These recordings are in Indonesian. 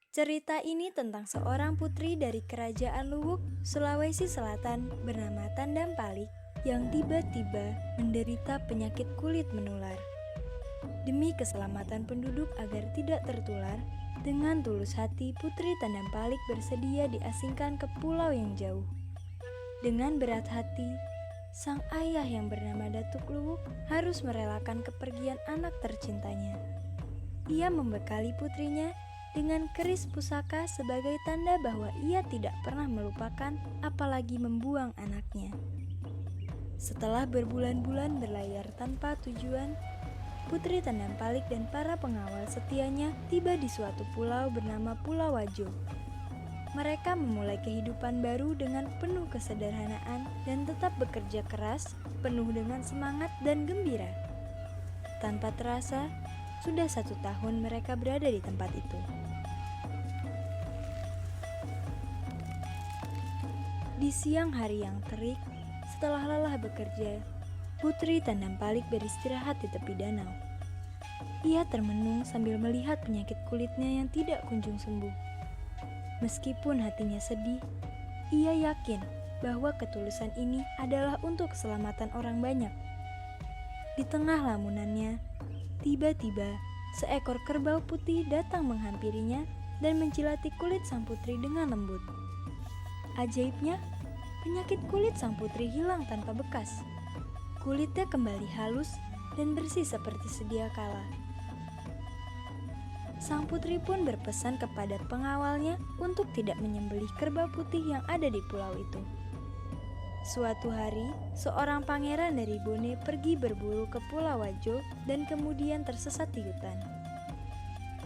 Cerita ini tentang seorang putri dari kerajaan Luwuk, Sulawesi Selatan bernama Tandampalik yang tiba-tiba menderita penyakit kulit menular. Demi keselamatan penduduk agar tidak tertular, dengan tulus hati Putri Tandampalik bersedia diasingkan ke pulau yang jauh. Dengan berat hati, sang ayah yang bernama Datuk Luwuk harus merelakan kepergian anak tercintanya. Ia membekali putrinya dengan keris pusaka sebagai tanda bahwa ia tidak pernah melupakan apalagi membuang anaknya. Setelah berbulan-bulan berlayar tanpa tujuan, Putri Tandampalik dan para pengawal setianya tiba di suatu pulau bernama Pulau Wajo. Mereka memulai kehidupan baru dengan penuh kesederhanaan dan tetap bekerja keras, penuh dengan semangat dan gembira. Tanpa terasa, sudah 1 tahun mereka berada di tempat itu. Di siang hari yang terik, setelah lelah bekerja, Putri Tandampalik beristirahat di tepi danau. Ia termenung sambil melihat penyakit kulitnya yang tidak kunjung sembuh. Meskipun hatinya sedih, ia yakin bahwa ketulusan ini adalah untuk keselamatan orang banyak. Di tengah lamunannya, tiba-tiba seekor kerbau putih datang menghampirinya dan menjilati kulit sang putri dengan lembut. Ajaibnya, penyakit kulit sang putri hilang tanpa bekas. Kulitnya kembali halus dan bersih seperti sedia kala. Sang putri pun berpesan kepada pengawalnya untuk tidak menyembelih kerbau putih yang ada di pulau itu. Suatu hari, seorang pangeran dari Bone pergi berburu ke Pulau Wajo dan kemudian tersesat di hutan.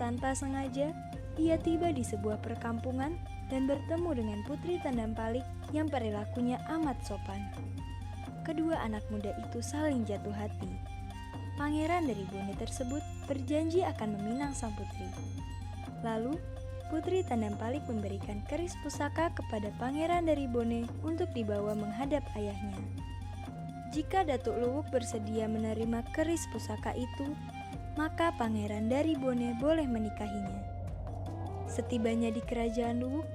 Tanpa sengaja, ia tiba di sebuah perkampungan dan bertemu dengan Putri Tandampalik yang perilakunya amat sopan. Kedua anak muda itu saling jatuh hati. Pangeran dari Bone tersebut berjanji akan meminang sang putri. Lalu, Putri Tandampalik memberikan keris pusaka kepada Pangeran dari Bone untuk dibawa menghadap ayahnya. Jika Datuk Luwuk bersedia menerima keris pusaka itu, maka Pangeran dari Bone boleh menikahinya. Setibanya di kerajaan Luwuk,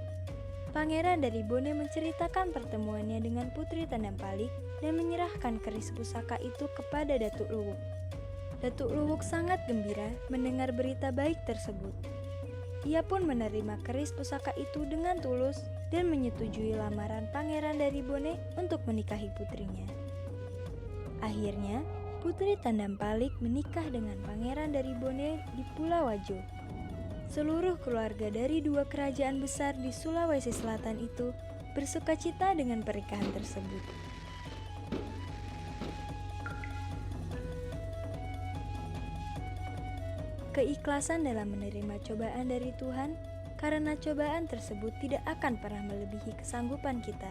Pangeran dari Bone menceritakan pertemuannya dengan Putri Tandampalik dan menyerahkan keris pusaka itu kepada Datuk Luwuk. Datuk Luwuk sangat gembira mendengar berita baik tersebut. Ia pun menerima keris pusaka itu dengan tulus dan menyetujui lamaran Pangeran dari Bone untuk menikahi putrinya. Akhirnya, Putri Tandampalik menikah dengan Pangeran dari Bone di Pulau Wajo. Seluruh keluarga dari 2 kerajaan besar di Sulawesi Selatan itu bersukacita dengan pernikahan tersebut. Keikhlasan dalam menerima cobaan dari Tuhan, karena cobaan tersebut tidak akan pernah melebihi kesanggupan kita.